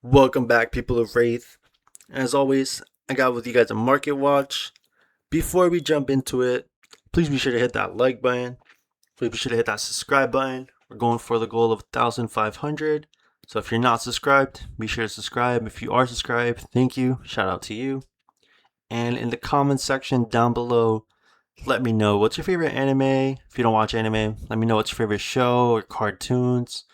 Welcome back, people of Wraith. As always, I got with you guys a market watch. Before we jump into it, please be sure to hit that like button. Please be sure to hit that subscribe button. We're going for the goal of 1,500. So if you're not subscribed, be sure to subscribe. If you are subscribed, thank you. Shout out to you. And in the comments section down below, let me know what's your favorite anime. If you don't watch anime, let me know what's your favorite show or cartoons.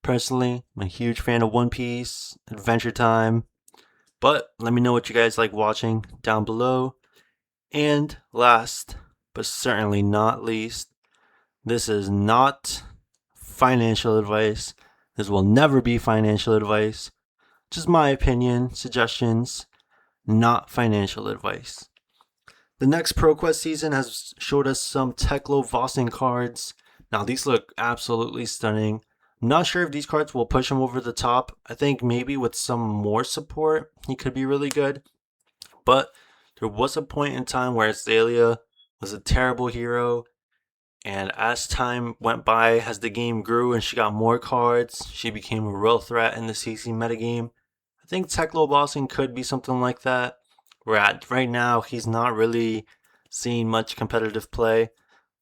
Personally, I'm a huge fan of One Piece, Adventure Time, but let me know what you guys like watching down below. And last, but certainly not least, this is not financial advice. This will never be financial advice. Just my opinion, suggestions, not financial advice. The next ProQuest season has showed us some Techlo Vossing cards. Now these look absolutely stunning. I'm not sure if these cards will push him over the top. I think maybe with some more support, he could be really good. But there was a point in time where Azalea was a terrible hero. And as time went by, as the game grew and she got more cards, she became a real threat in the CC metagame. I think Techlo Vossing could be something like that. Right now, he's not really seeing much competitive play.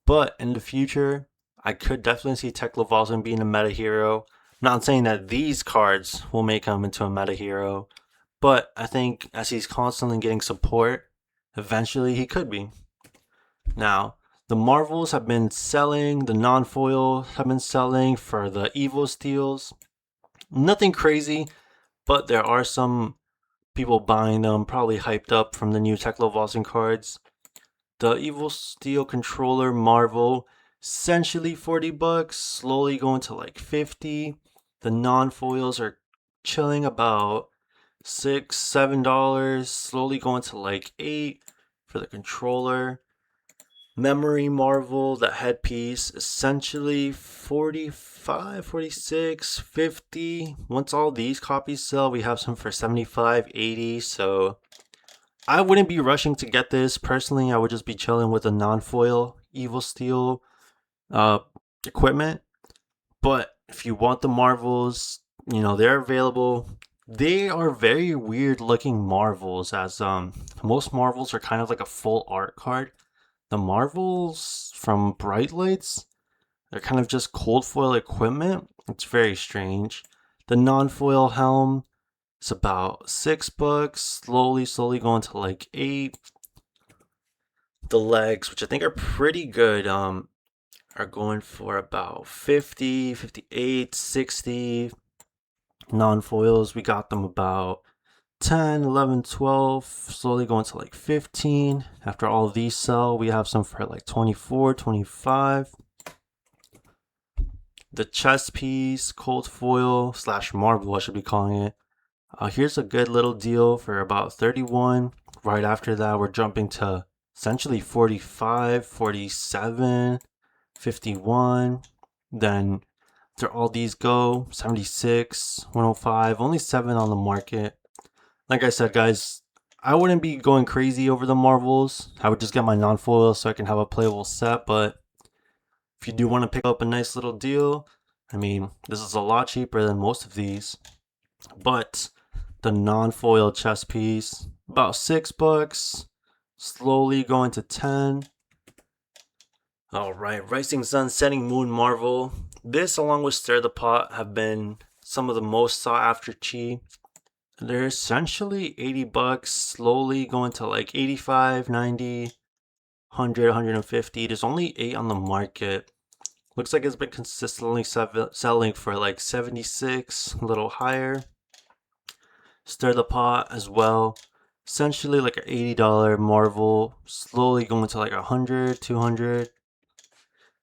But in the future, I could definitely see Techlo Vossing being a meta hero. I'm not saying that these cards will make him into a meta hero, but I think as he's constantly getting support, eventually he could be. Now, the Marvels have been selling, the non-foil have been selling for the Evo steals. Nothing crazy, but there are some people buying them, probably hyped up from the new Techlo Vossing cards. The Evil Steel Controller Marvel, essentially $40, slowly going to like 50. The non-foils are chilling about $6, $7, slowly going to like 8 for the controller. Memory Marvel, the headpiece, essentially 45, 46, 50. Once all these copies sell, we have some for 75, 80. So I wouldn't be rushing to get this. Personally, I would just be chilling with a non-foil Evil Steel uh, equipment. But if you want the Marvels, they're available. They are very weird looking Marvels, as most Marvels are kind of like a full art card. The Marvels from Bright Lights, they're kind of just cold foil equipment. It's very strange. The non-foil helm is about $6, slowly going to like 8. The legs, which I think are pretty good, are going for about 50, 58, 60. Non-foils, we got them about 10, 11, 12, slowly going to like 15. After all of these sell, we have some for like 24, 25. The chest piece, cold foil slash marble, I should be calling it. Here's a good little deal for about 31. Right after that, we're jumping to essentially 45, 47, 51. Then after all these go, 76, 105, only 7 on the market. Like I said, guys, I wouldn't be going crazy over the Marvels. I would just get my non-foil so I can have a playable set. But if you do want to pick up a nice little deal, I mean, this is a lot cheaper than most of these. But the non-foil chest piece, about $6, slowly going to 10. All right, Rising Sun, Setting Moon Marvel. This, along with Stir the Pot, have been some of the most sought after chi. They're essentially $80, slowly going to like 85, 90, 100, 150. There's only 8 on the market. Looks like it's been consistently selling for like 76, a little higher. Stir the Pot as well. Essentially like an $80 Marvel, slowly going to like 100, 200.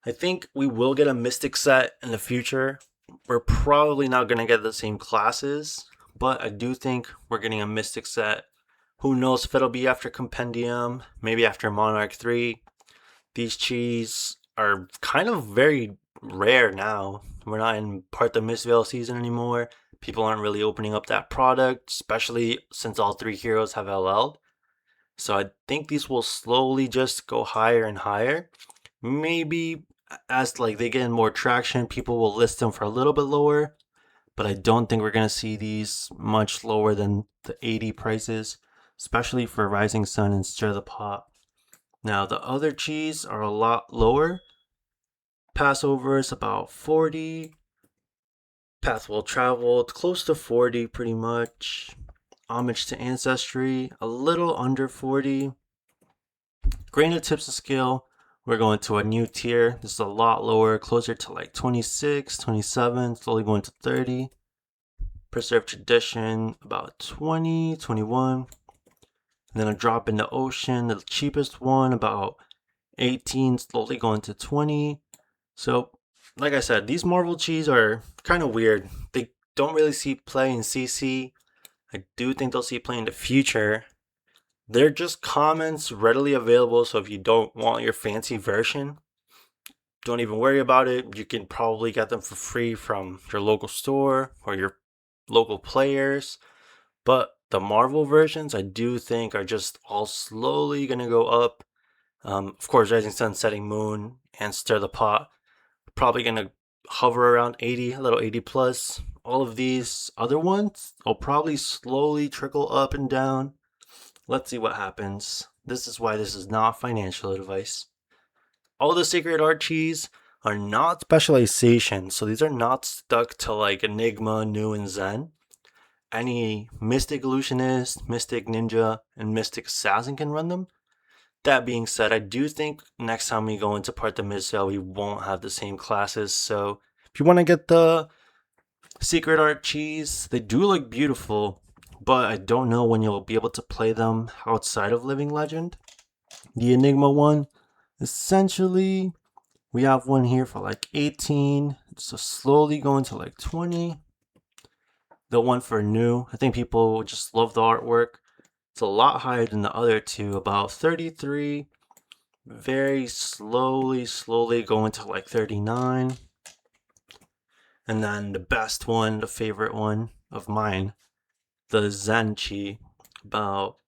I think we will get a Mystic set in the future. We're probably not going to get the same classes, but I do think we're getting a Mystic set. Who knows if it'll be after Compendium, maybe after Monarch 3. These cheese are kind of very rare now. We're not in part the Mistveil season anymore. People aren't really opening up that product, especially since all 3 heroes have LL'd. So I think these will slowly just go higher and higher. Maybe as like they get more traction, people will list them for a little bit lower. but I don't think we're going to see these much lower than the 80 prices, especially for Rising Sun and Stir the Pot. Now, the other cheese are a lot lower. Passover is about 40. Path Well Traveled, close to 40 pretty much. Homage to Ancestry, a little under 40. Grain of Tips of Scale, we're going to a new tier. This is a lot lower, closer to like 26, 27, slowly going to 30. Preserved Tradition, about 20, 21. And then a drop in the ocean, the cheapest one, about 18, slowly going to 20. So, like I said, these Marvel cheese are kind of weird. They don't really see play in CC. I do think they'll see play in the future. They're just comments readily available, so if you don't want your fancy version, don't even worry about it. You can probably get them for free from your local store or your local players. But the Marvel versions, I do think, are just all slowly going to go up. Of course, Rising Sun, Setting Moon, and Stir the Pot probably going to hover around 80, a little 80 plus. All of these other ones will probably slowly trickle up and down. Let's see what happens. This is why this is not financial advice. All the Sacred Art cheese are not specializations, so these are not stuck to like Enigma, New, and Zen. Any Mystic Illusionist, Mystic Ninja, and Mystic Assassin can run them. That being said, I do think next time we go into part the Mistveil, we won't have the same classes. So if you want to get the Secret Art cheese, they do look beautiful, but I don't know when you'll be able to play them outside of Living Legend. The Enigma one, essentially, we have one here for like 18, so slowly going to like 20. The one for New, I think people just love the artwork. It's a lot higher than the other two, about 33. Very slowly going to like 39. And then the best one, the favorite one of mine, the Zenchi, about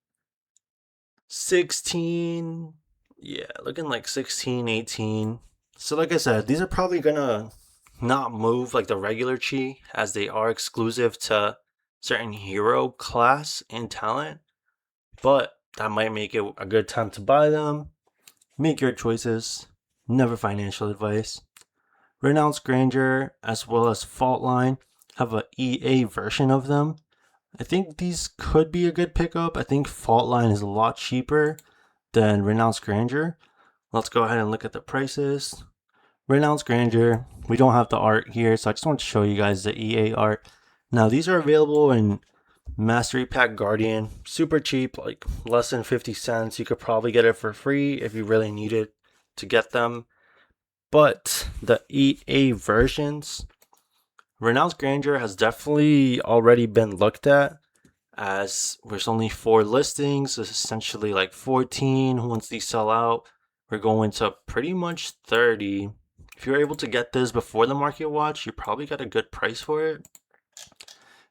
16. Yeah, looking like 16, 18. So like I said, these are probably gonna not move like the regular chi, as they are exclusive to certain hero class and talent. But that might make it a good time to buy them. Make your choices. Never financial advice. Renounced Grandeur as well as Faultline have a EA version of them. I think these could be a good pickup. I think Faultline is a lot cheaper than Renounced Grandeur. Let's go ahead and look at the prices. Renounced Grandeur, we don't have the art here, so I just want to show you guys the EA art. Now these are available in Mastery Pack Guardian, super cheap, like less than 50 cents. You could probably get it for free if you really needed to get them. But the EA versions, Renounced Grandeur has definitely already been looked at, as there's only 4 listings, essentially like 14. Once these sell out, we're going to pretty much 30. If you're able to get this before the market watch, you probably got a good price for it.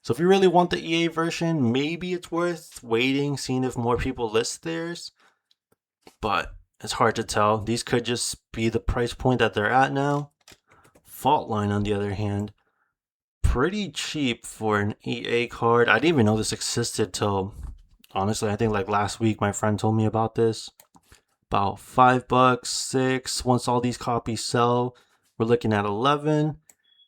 So if you really want the EA version, maybe it's worth waiting, seeing if more people list theirs. But it's hard to tell. These could just be the price point that they're at now. Faultline, on the other hand, pretty cheap for an EA card. I didn't even know this existed till, honestly, I think like last week my friend told me about this. About $5, 6. Once all these copies sell, we're looking at 11.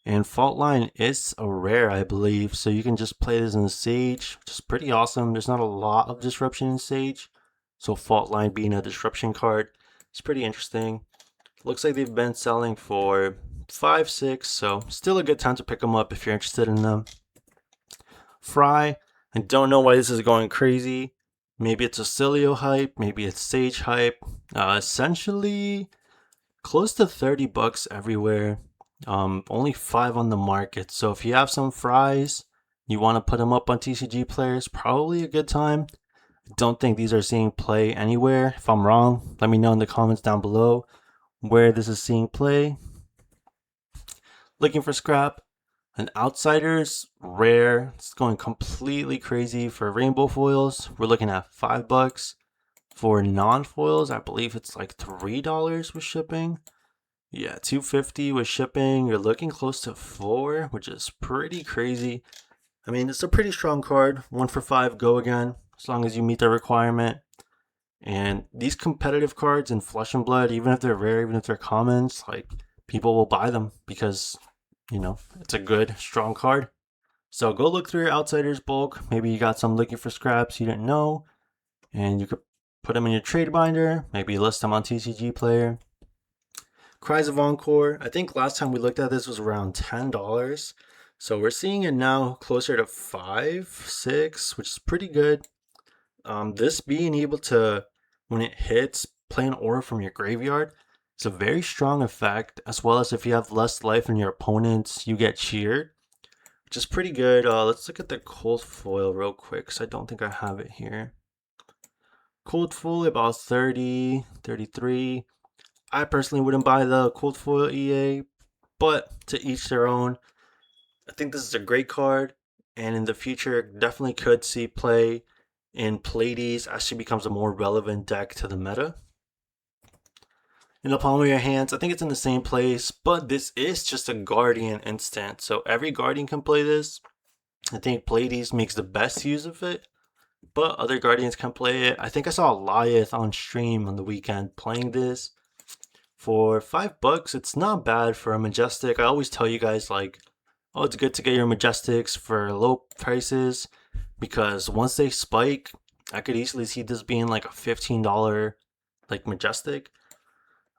And Faultline is a rare, I believe, so you can just play this in Sage, which is pretty awesome. There's not a lot of disruption in Sage, so Faultline being a disruption card is pretty interesting. Looks like they've been selling for 5, 6, so still a good time to pick them up if you're interested in them. Fry, I don't know why this is going crazy. Maybe it's a Cilio hype, maybe it's Sage hype. Essentially, close to $30 everywhere. Only 5 on the market. So if you have some fries, you want to put them up on TCG players, probably a good time. I don't think these are seeing play anywhere. If I'm wrong, let me know in the comments down below where this is seeing play. Looking for scrap. An Outsiders, rare. It's going completely crazy for rainbow foils. We're looking at $5. For non-foils, I believe it's like $3 with shipping. Yeah, 250 with shipping. You're looking close to 4, which is pretty crazy. I mean, it's a pretty strong card. 1 for 5, go again, as long as you meet the requirement. And these competitive cards in Flesh and Blood, even if they're rare, even if they're commons, like people will buy them because, it's a good, strong card. So go look through your outsiders bulk. Maybe you got some looking for scraps you didn't know, and you could put them in your trade binder. Maybe list them on TCG Player. Cries of Encore. I think last time we looked at this was around $10. So we're seeing it now closer to 5, 6, which is pretty good. This being able to, when it hits, play an aura from your graveyard, it's a very strong effect, as well as if you have less life than your opponents, you get cheered, which is pretty good. Let's look at the cold foil real quick, because I don't think I have it here. Cold foil about 30, 33. I personally wouldn't buy the cold foil EA, but to each their own. I think this is a great card, and in the future, definitely could see play in Pleiades as she becomes a more relevant deck to the meta. In the palm of your hands, I think it's in the same place, but this is just a Guardian instant, so every Guardian can play this. I think Pleiades makes the best use of it, but other Guardians can play it. I think I saw Lyeth on stream on the weekend playing this. For $5, it's not bad for a Majestic. I always tell you guys, like, oh, it's good to get your Majestics for low prices, because once they spike, I could easily see this being like a $15 like Majestic.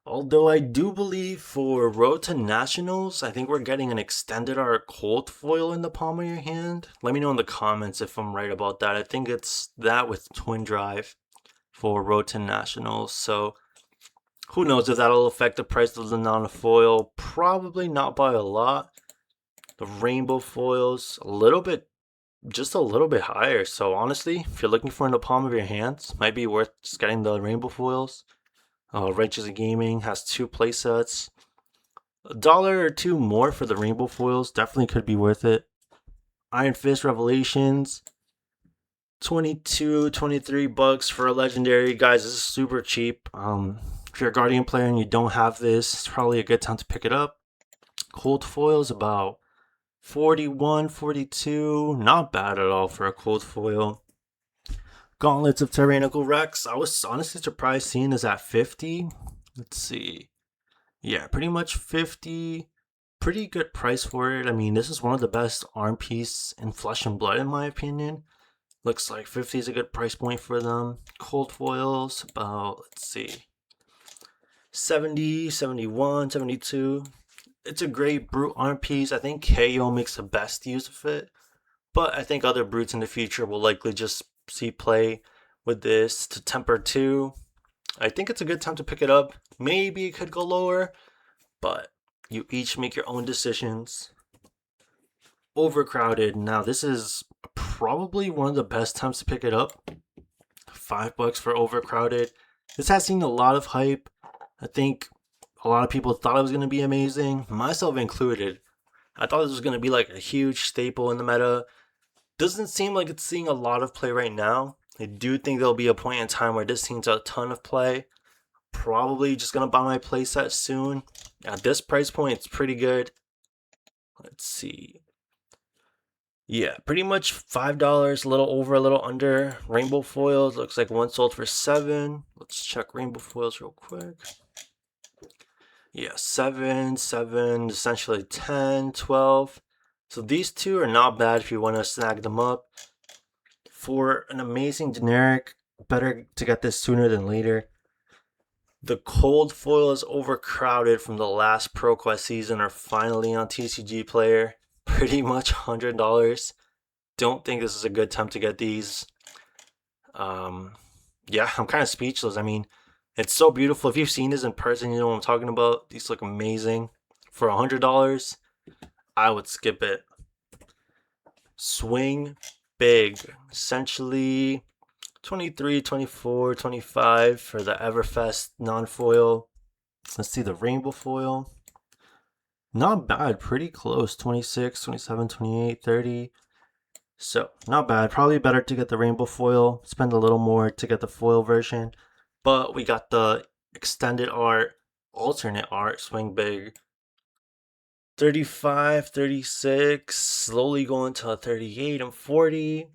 Although I do believe for Road to Nationals, I think we're getting an extended art cold foil in the palm of your hand. Let me know in the comments if I'm right about that. I think it's that with Twin Drive for Road to Nationals. So who knows if that'll affect the price of the non-foil? Probably not by a lot. The rainbow foils, just a little bit higher. So honestly, if you're looking for in the palm of your hands, might be worth just getting the rainbow foils. Righteous Gaming has 2 playsets. $1 or 2 more for the rainbow foils definitely could be worth it. Iron Fist Revelations, 22, $23 for a legendary. Guys, this is super cheap. If you're a Guardian player and you don't have this, it's probably a good time to pick it up. Cold foil is about 41, 42. Not bad at all for a cold foil. Gauntlets of Tyrannical Rex. I was honestly surprised seeing this at 50. Let's see. Yeah, pretty much 50. Pretty good price for it. I mean, this is one of the best arm piece in Flesh and Blood in my opinion. Looks like 50 is a good price point for them. Cold foils, about, let's see, 70, 71, 72. It's a great brute arm piece. I think KO makes the best use of it, but I think other brutes in the future will likely just see play with this to temper 2. I think it's a good time to pick it up. Maybe it could go lower, but you each make your own decisions. Overcrowded. Now, this is probably one of the best times to pick it up. $5 for Overcrowded. This has seen a lot of hype. I think a lot of people thought it was going to be amazing, myself included. I thought this was going to be like a huge staple in the meta. Doesn't seem like it's seeing a lot of play right now. I do think there'll be a point in time where this seems a ton of play. Probably just going to buy my playset soon. At this price point, it's pretty good. Let's see. Yeah, pretty much $5, a little over, a little under. Rainbow foils, looks like one sold for 7. Let's check rainbow foils real quick. Yeah, 7, 7, essentially 10, 12. So these two are not bad if you want to snag them up. For an amazing generic, better to get this sooner than later. The cold foil is overcrowded from the last ProQuest season are finally on TCG Player. Pretty much $100. Don't think this is a good time to get these. Yeah, I'm kind of speechless. I mean, it's so beautiful. If you've seen this in person, you know what I'm talking about. These look amazing. For $100, I would skip it. Swing big. Essentially 23, 24, 25 for the Everfest non-foil. Let's see the rainbow foil. Not bad, pretty close. 26, 27, 28, 30. So, not bad. Probably better to get the rainbow foil. Spend a little more to get the foil version. But we got the extended art alternate art swing big. 35, 36, slowly going to 38 and 40.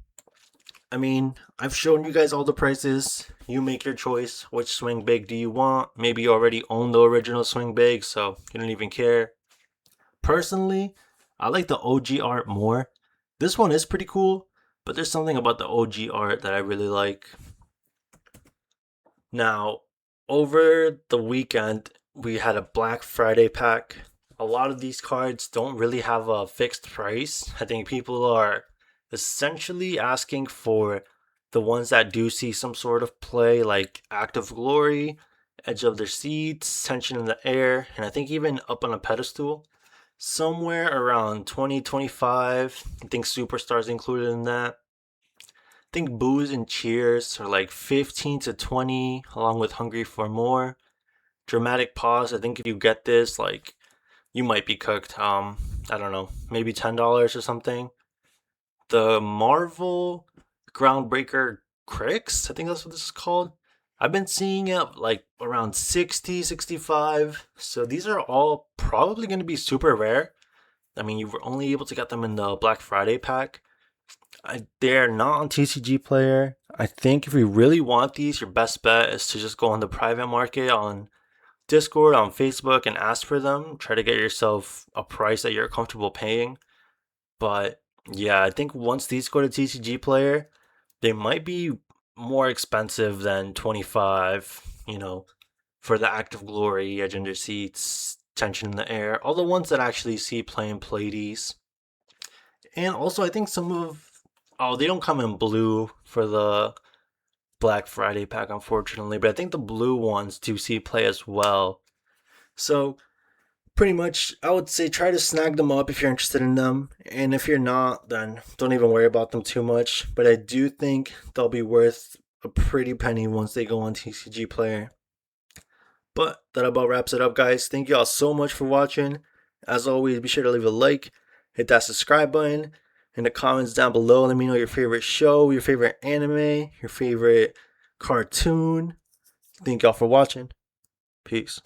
I mean, I've shown you guys all the prices. You make your choice. Which swing big do you want? Maybe you already own the original swing big, so you don't even care. Personally, I like the OG art more. This one is pretty cool, but there's something about the OG art that I really like. Now, over the weekend, we had a Black Friday pack. A lot of these cards don't really have a fixed price. I think people are essentially asking for the ones that do see some sort of play, like Act of Glory, Edge of Their Seats, Tension in the Air, and I think even Up on a Pedestal. Somewhere around 2025. I think Superstars included in that. I think Booze and Cheers are like 15 to 20, along with Hungry for More. Dramatic Pause, I think if you get this, like, you might be cooked. I don't know, maybe $10 or something. The Marvel Groundbreaker Cricks, I think that's what this is called. I've been seeing it like around 60, 65. So these are all probably going to be super rare. I mean, you were only able to get them in the Black Friday pack. They're not on TCG Player. I think if you really want these, your best bet is to just go on the private market on Discord, on Facebook, and ask for them. Try to get yourself a price that you're comfortable paying. But yeah, I think once these go to TCG Player, they might be more expensive than 25, for the Act of Glory, Edge Under Seats, Tension in the Air, all the ones that actually see play and play these. And also, I think they don't come in blue for the Black Friday pack, unfortunately, but I think the blue ones do see play as well. So, pretty much, I would say try to snag them up if you're interested in them. And if you're not, then don't even worry about them too much. But I do think they'll be worth a pretty penny once they go on TCG Player. But that about wraps it up, guys. Thank you all so much for watching. As always, be sure to leave a like, hit that subscribe button. In the comments down below, let me know your favorite show, your favorite anime, your favorite cartoon. Thank y'all for watching. Peace.